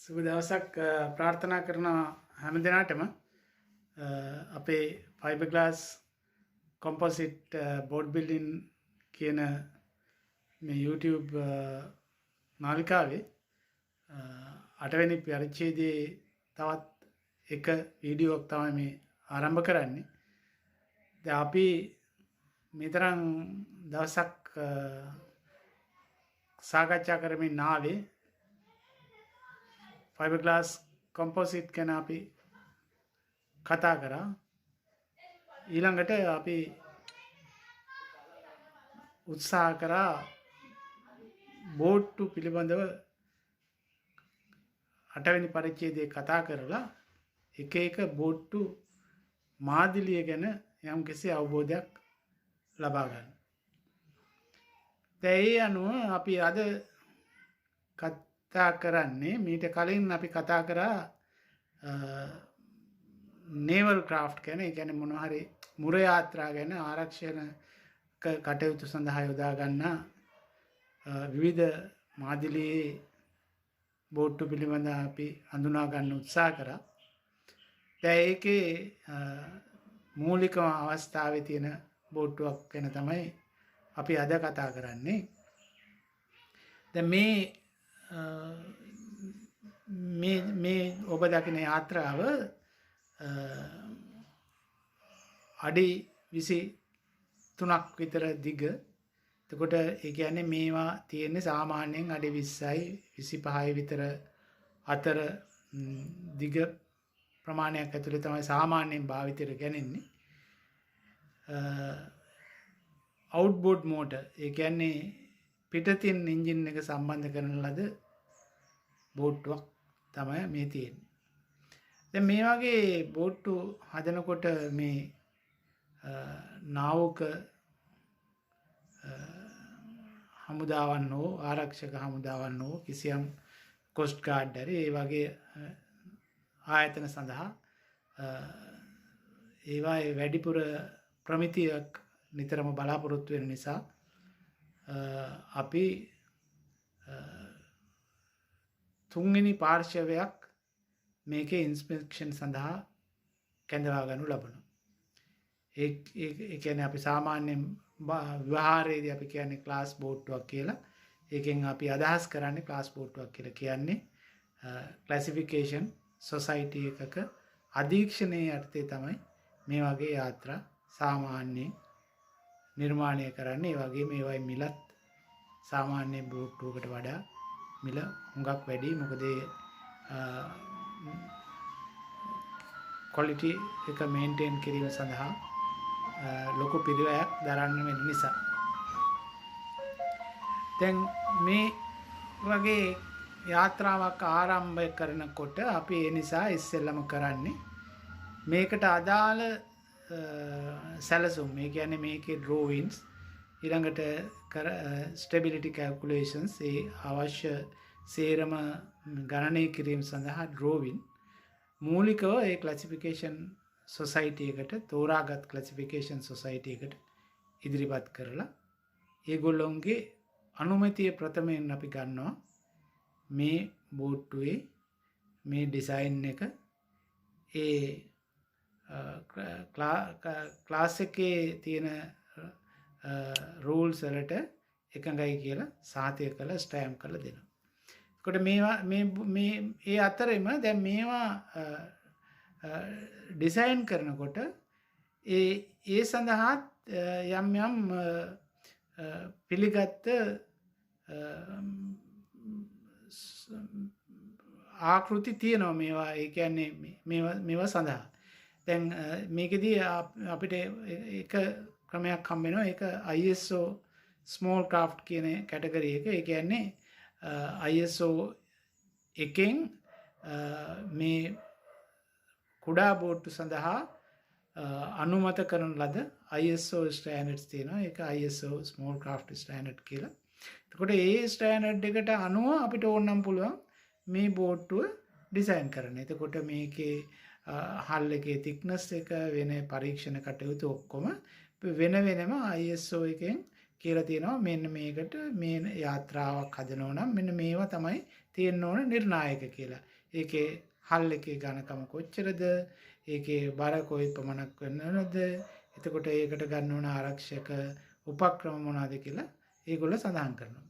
සුබ දවසක් ප්‍රාර්ථනා කරනවා හැම දිනාටම අපේ Fiberglass composite board building කියන මේ YouTube නාලිකාවේ 8 වෙනි පරිච්ඡේදයේ තවත් එක වීඩියෝවක් තමයි මේ ආරම්භ කරන්නේ. දැන් අපි මෙතරම් දවසක් සාකච්ඡා කරමින් ආවේ Fiberglass composite ගැන අපි කතා කරා. ඊළඟට අපි උත්සාහ කරා බෝට්ටු පිළිබඳව 8 වෙනි පරිච්ඡේදයේ කතා කරලා එක එක බෝට්ටු මාදිලිය ගැන යම්කිසි අවබෝධයක් ලබා ගන්න. දැන් ඒ අනුව අපි අද කතා කරන්නේ මීට කලින් අපි කතා කරා naval craft ගැන. ඒ කියන්නේ මොනවා හරි මුර යාත්‍රා ගැන ආරක්ෂණ කටයුතු සඳහා යොදා ගන්නා විවිධ මාදිලියේ බෝට්ටු පිළිබඳව අපි හඳුනා ගන්න උත්සාහ කරා. දැන් ඒකේ මූලිකම අවස්ථාවේ තියෙන බෝට්ටුවක් ගැන තමයි අපි අද කතා කරන්නේ. දැන් මේ ඔබ දකින යාත්‍රාව අඩි 23ක් විතර දිග. එතකොට ඒ කියන්නේ මේවා තියෙන්නේ සාමාන්‍යයෙන් අඩි 20යි 25යි විතර අතර දිග ප්‍රමාණයක් ඇතුලේ තමයි සාමාන්‍යයෙන් භාවිතයට ගන්නේ. outboard motor ඒ කියන්නේ පිටතින් එන්ජින් එක සම්බන්ධ කරන ලද බෝට්ටුවක් තමයි මේ තියෙන්නේ. දැන් මේ වගේ බෝට්ටු හදනකොට මේ නාවක හමුදාවන් හෝ ආරක්ෂක හමුදාවන් හෝ කිසියම් කොස්ට් ගාඩ් හරි ඒ වගේ ආයතන සඳහා ඒවායේ වැඩිපුර ප්‍රමිතියක් නිතරම බලාපොරොත්තු වෙන නිසා අපි තුන්වෙනි පාර්ශවයක් මේකේ ඉන්ස්පෙක්ෂන් සඳහා කැඳවා ගනු ලබනවා. ඒ කියන්නේ අපි සාමාන්‍යයෙන් ව්‍යවහාරයේදී අපි කියන්නේ ක්ලාස් බෝට්ටුවක් කියලා. ඒකෙන් අපි අදහස් කරන්නේ ක්ලාස් බෝට්ටුවක් කියලා කියන්නේ ක්ලාසිෆිකේෂන් සොසයිටි එකක අධීක්ෂණයේ යටතේ තමයි මේ වගේ යාත්‍රා සාමාන්‍යයෙන් නිර්මාණය කරන්නේ. ඒ වගේම ඒවයි මිලත් සාමාන්‍ය බෝට්ටුවකට වඩා මිල හුඟක් වැඩි. මොකද ක්වොලිටි එක මේන්ටේන් කිරීම සඳහා ලොකු පිරිවැයක් දරන්න වෙන නිසා. දැන් මේ වගේ යාත්‍රාවක් ආරම්භ කරනකොට අපි ඒ නිසා ඉස්සෙල්ලම කරන්නේ මේකට අදාළ සැලසුම්. ඒ කියන්නේ මේකේ drawings ඊළඟට stability calculations ඒ අවශ්‍ය සේරම ගණනය කිරීම සඳහා drawing මූලිකව ඒ classification society එකට තෝරාගත් classification society එකට ඉදිරිපත් කරලා ඒගොල්ලොන්ගේ අනුමැතිය ප්‍රථමයෙන් අපි ගන්නවා මේ බෝට්ටුවේ මේ ඩිසයින් එක ඒ ක්ලාස් එකේ තියෙන රූල්ස් වලට එකඟයි කියලා සාතික කරලා ස්ටෑම්ප් කරලා දෙනවා. එතකොට මේවා මේ ඒ අතරෙම දැන් මේවා ඩිසයින් කරනකොට ඒ සඳහා යම් පිළිගත් ආකෘති තියෙනවා මේවා. ඒ කියන්නේ මේවා සඳහා දැන් මේකෙදී අපිට එක ක්‍රමයක් හම්බ වෙනවා. ඒක ISO small craft කියන කැටගරි එක. ඒ කියන්නේ ISO එකෙන් මේ කුඩා බෝට්ටු සඳහා අනුමත කරන ලද ISO ස්ටෑන්ඩඩ්ස් තියෙනවා. ඒක ISO small craft standard කියලා. එතකොට ඒ ස්ටෑන්ඩඩ් එකට අනුව අපිට ඕනනම් පුළුවන් මේ බෝට්ටුව ඩිසයින් කරන්න. එතකොට මේකේ හල් එකේ thickness එක වෙන පරීක්ෂණ කටයුතු ඔක්කොම වෙන වෙනම ISO එකෙන් කියලා තියෙනවා මෙන්න මේකට මේ යාත්‍රාවක් හදනවා නම් මෙන්න මේවා තමයි තියෙන්න ඕන නිර්ණායක කියලා. ඒකේ හල් එකේ ඝනකම කොච්චරද? ඒකේ බර කොයි ප්‍රමාණයක් වෙනවද? එතකොට ඒකට ගන්න ඕන ආරක්ෂක උපක්‍රම මොනවද කියලා ඒගොල්ලෝ සඳහන් කරනවා.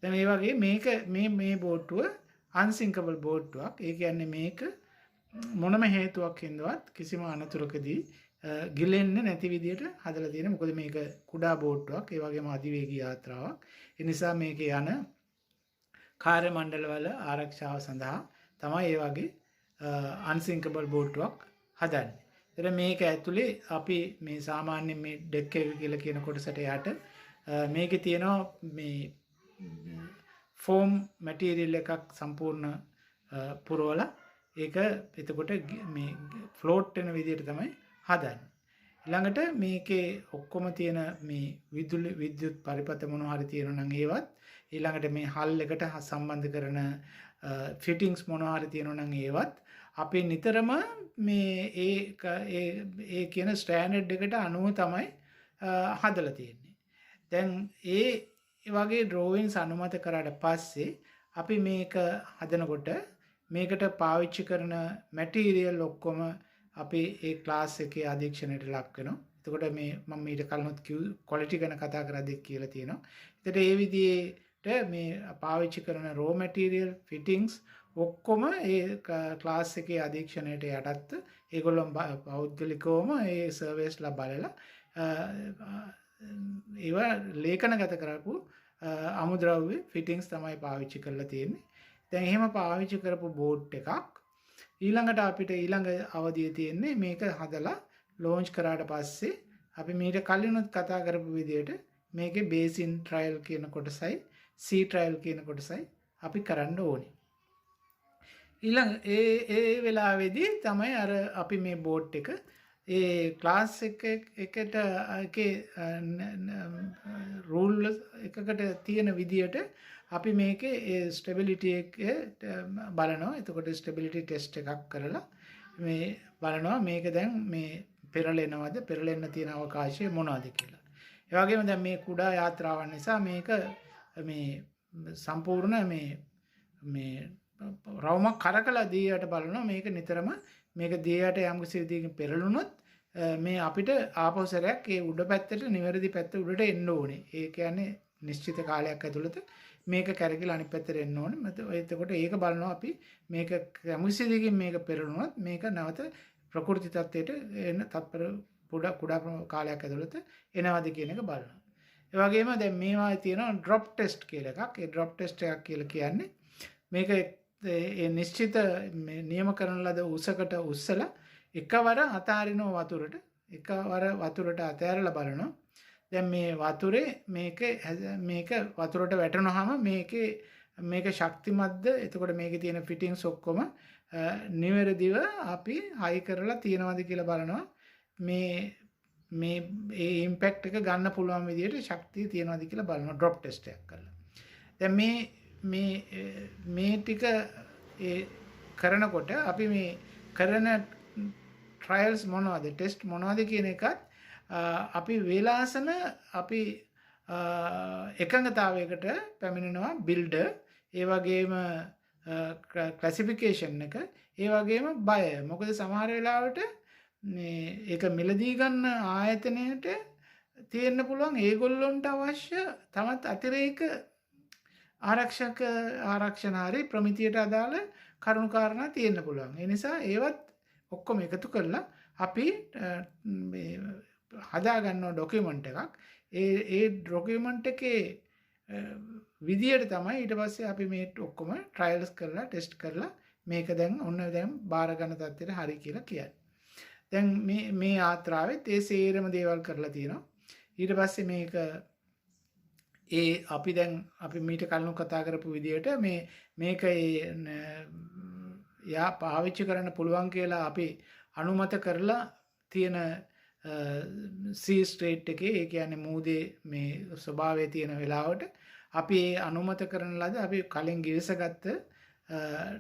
දැන් මේ වගේ මේක මේ බෝට්ටුව unsinkable බෝට්ටුවක්. ඒ කියන්නේ මේක මොනම හේතුවක් හින්දාවත් කිසිම අනතුරකදී ගිලෙන්නේ නැති විදියට හදලා තියෙනවා. මොකද මේක කුඩා බෝට්ටුවක්. ඒ වගේම අධිවේගී යාත්‍රාවක්. ඒ නිසා මේකේ යන කාර්ය මණ්ඩලවල ආරක්ෂාව සඳහා තමයි ඒ වගේ unsinkable බෝට්ටුවක් හදන්නේ. එතන මේක ඇතුලේ අපි මේ සාමාන්‍ය මේ ඩෙක් එක කියලා කියන කොටසට යට මේකේ තියෙනවා මේ ෆෝම් මැටීරියල් එකක් සම්පූර්ණ පුරවලා ඒක එතකොට මේ ෆ්ලෝට් වෙන විදිහට තමයි හදන්නේ. ඊළඟට මේකේ ඔක්කොම තියෙන මේ විද්‍යුත් පරිපථ මොනවා හරි තියෙනවා නම් ඒවත් ඊළඟට මේ හල් එකට සම්බන්ධ කරන ෆිටින්ග්ස් මොනවා හරි තියෙනවා නම් ඒවත් අපි නිතරම මේ ඒ කියන ස්ටෑන්ඩඩ් එකට අනුව තමයි හදලා තියෙන්නේ. දැන් ඒ වගේ ඩ්‍රෝවින්ස් අනුමත කරාට පස්සේ අපි මේක හදනකොට මේකට පාවිච්චි කරන මැටීරියල් ඔක්කොම අපි ඒ ක්ලාස් එකේ අධීක්ෂණයට ලක් වෙනවා. එතකොට මේ මම ඊට කලිනුත් ක්වොලිටි ගැන කතා කරද්දී කියලා තියෙනවා. එතකොට ඒ විදිහට මේ පාවිච්චි කරන රෝ මැටීරියල් ෆිටින්ග්ස් ඔක්කොම ඒ ක්ලාස් එකේ අධීක්ෂණයට යටත් ඒගොල්ලෝ පෞද්ගලිකවම ඒ සර්වේස්ලා බලලා ඒවා ලේඛනගත කරපු අමුද්‍රව්‍ය ෆිටින්ග්ස් තමයි පාවිච්චි කරලා තියෙන්නේ. දැන් එහෙම පාවිච්චි කරපු බෝට් එකක් ඊළඟට අපිට ඊළඟ අවධිය තියෙන්නේ මේක හදලා ලොන්ච් කරාට පස්සේ අපි මීට කලිනුත් කතා කරපු විදිහට මේකේ බේසින් ට්‍රයල් කියන කොටසයි සී ට්‍රයල් කියන කොටසයි අපි කරන්න ඕනේ. ඊළඟ ඒ වෙලාවේදී තමයි අර අපි මේ බෝට් එක ඒ ක්ලාස් එකට එකේ රූල් එකකට තියෙන විදියට අපි මේකේ ඒ ස්ටෙබිලිටි එක බලනවා. එතකොට ස්ටෙබිලිටි ටෙස්ට් එකක් කරලා මේ බලනවා මේක දැන් මේ පෙරලෙනවද පෙරලෙන්න තියෙන අවකාශය මොනවද කියලා. ඒ වගේම දැන් මේ කුඩා යාත්‍රාවන් නිසා මේක මේ සම්පූර්ණ මේ රවුමක් කරකලා දීයට බලනවා මේක නිතරම මේක දීයට යම් කිසි විදිහකින් පෙරළුනොත් මේ අපිට ආපහු සැරයක් ඒ උඩ පැත්තට නිවැරදි පැත්ත උඩට එන්න ඕනේ. ඒ කියන්නේ නිශ්චිත කාලයක් ඇතුළත මේක කැරකිලා අනිත් පැත්තට එන්න ඕනේ. එතකොට ඒක බලනවා අපි මේක යම් කිසි විදිහකින් මේක පෙරළුනොත් මේක නැවත ප්‍රකෘති තත්ත්වයට එන තත්පර කුඩා කාලයක් ඇතුළත එනවාද කියන එක බලනවා. ඒ වගේම දැන් මේවා තියෙනවා ඩ්‍රොප් ටෙස්ට් කියලා එකක්. ඒ ඩ්‍රොප් ටෙස්ට් එකක් කියලා කියන්නේ මේක ඒ නිශ්චිත නියම කරන ලද උසකට උස්සලා එකවර අතාරිනවා වතුරට අතෑරලා බලනවා. දැන් මේ වතුරේ මේක වතුරට වැටෙනවහම මේක ශක්තිමත්ද? එතකොට මේකේ තියෙන ෆිටින්ග්ස් ඔක්කොම නිවැරදිව අපි හයි කරලා තියනවාද කියලා බලනවා. මේ ඒ ඉම්පැක්ට් එක ගන්න පුළුවන් විදිහට ශක්තිය තියනවාද කියලා බලනවා ඩ්‍රොප් ටෙස්ට් එකක් කරලා. දැන් මේ ටික කරනකොට අපි මේ කරන ට්‍රයල්ස් මොනවද ටෙස්ට් මොනවද කියන එකත් අපි වේලාසන අපි එකඟතාවයකට පැමිණෙනවා බිල්ඩර් ඒ වගේම ක්ලාසිෆිකේෂන් එක ඒ වගේම බය. මොකද සමහර වෙලාවට ඒක මිලදී ගන්න ආයතනයට තියෙන්න පුළුවන් ඒගොල්ලොන්ට අවශ්‍ය තමත් අතිරේක ආරක්ෂණ හරි ප්‍රමිතියට අදාළ කරුණු කාරණා තියෙන්න පුළුවන්. ඒ නිසා ඒවත් ඔක්කොම එකතු කරලා අපි හදා ගන්නවා ඩොකියුමන්ට් එකක්. ඒ ඩොකියුමන්ට් එකේ විදියට තමයි ඊට පස්සේ අපි මේ ඔක්කොම ට්‍රයල්ස් කරලා ටෙස්ට් කරලා මේක දැන් බාර ගන්න තත්ත්වයට හරි කියලා කියන්නේ. දැන් මේ යාත්‍රාවෙත් ඒ සේරම දේවල් කරලා තියෙනවා. ඊට පස්සේ මේක අපි මීට කලින් කතා කරපු විදිහට මේක පාවිච්චි කරන්න පුළුවන් කියලා අපි අනුමත කරලා තියෙන සී ස්ට්‍රේට් එකේ ඒ කියන්නේ මූදේ මේ ස්වභාවය තියෙන වෙලාවට අපි ඒ අනුමත කරන ලද අපි කලින් ගිවිසගත්ත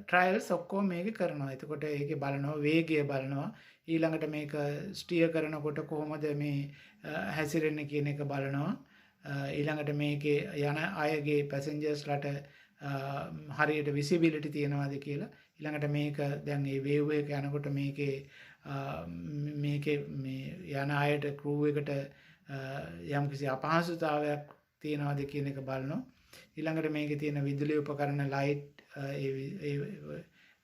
ට්‍රයල්ස් ඔක්කොම මේක කරනවා. එතකොට ඒකේ බලනවා වේගය බලනවා ඊළඟට මේක ස්ටියර් කරනකොට කොහොමද මේ හැසිරෙන්නේ කියන එක බලනවා. ඊළඟට මේකේ යන අයගේ පැසෙන්ජර්ස්ලට හරියට විසිබිලිටි තියෙනවාද කියලා ඊළඟට මේක දැන් මේ වේව් එක යනකොට මේකේ යන අයට ක්‍රූ එකට යම්කිසි අපහසුතාවයක් තියෙනවාද කියන එක බලනවා ඊළඟට මේකේ තියෙන විදුලි උපකරණ ලයිට්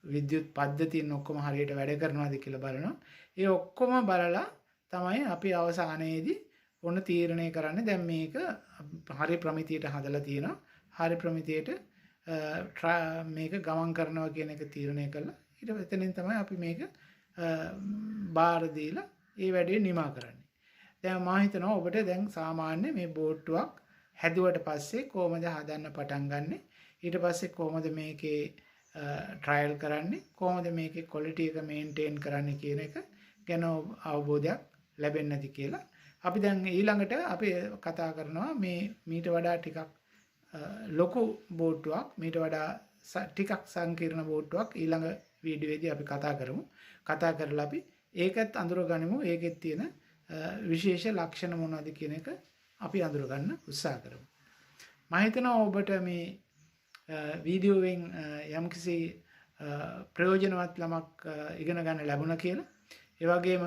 විද්‍යුත් පද්ධතියන් ඔක්කොම හරියට වැඩ කරනවාද කියලා බලනවා ඒ ඔක්කොම බලලා තමයි අපි අවසානයේදී ඔන්න තීරණය කරන්නේ දැන් මේක හරි ප්‍රමිතියට හදලා තියෙනවා හරි ප්‍රමිතියට මේක ගමන් කරනවා කියන එක තීරණය කළා ඊට එතනින් තමයි අපි මේක බාර දීලා ඒ වැඩේ නිමා කරන්නේ දැන් මම හිතනවා ඔබට දැන් සාමාන්‍ය මේ බෝට්ටුවක් හැදුවට පස්සේ කොහොමද හදන්න පටන් ගන්නෙ ඊට පස්සේ කොහොමද මේකේ ට්‍රයල් කරන්නේ කොහොමද මේකේ ක්වොලිටි එක මේන්ටේන් කරන්නේ කියන එක ගැන අවබෝධයක් ලැබෙන්නේ නැති කියලා අපි දැන් ඊළඟට අපි කතා කරනවා මේ මීට වඩා ටිකක් ලොකු බෝට්ටුවක් මීට වඩා ටිකක් සංකීර්ණ බෝට්ටුවක් ඊළඟ වීඩියෝවේදී අපි කතා කරමු කතා කරලා අපි ඒකත් අඳුරගනිමු ඒකෙත් තියෙන විශේෂ ලක්ෂණ මොනවද කියන එක අපි අඳුර ගන්න උත්සාහ කරමු මම හිතනවා ඔබට මේ වීඩියෝවෙන් යම්කිසි ප්‍රයෝජනවත් ළමක් ඉගෙන ගන්න ලැබුණා කියලා ඒ වගේම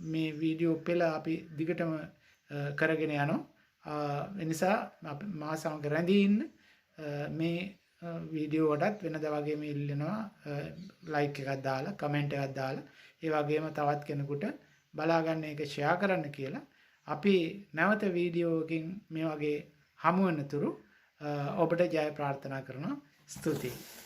මේ වීඩියෝ පෙළ අපි දිගටම කරගෙන යනවා ඒ නිසා මා සමග රැඳී ඉන්න මේ වීඩියෝ වලටත් වෙනදා වගේම ඉල්ලනවා ලයික් එකක් දාලා කමෙන්ට් එකක් දාලා ඒ වගේම තවත් කෙනෙකුට බලා ගන්න එක ෂෙයා කරන්න කියලා අපි නැවත වීඩියෝ එකකින් මේ වගේ හමු වෙනතුරු ඔබට ජය ප්‍රාර්ථනා කරනවා ස්තුතියි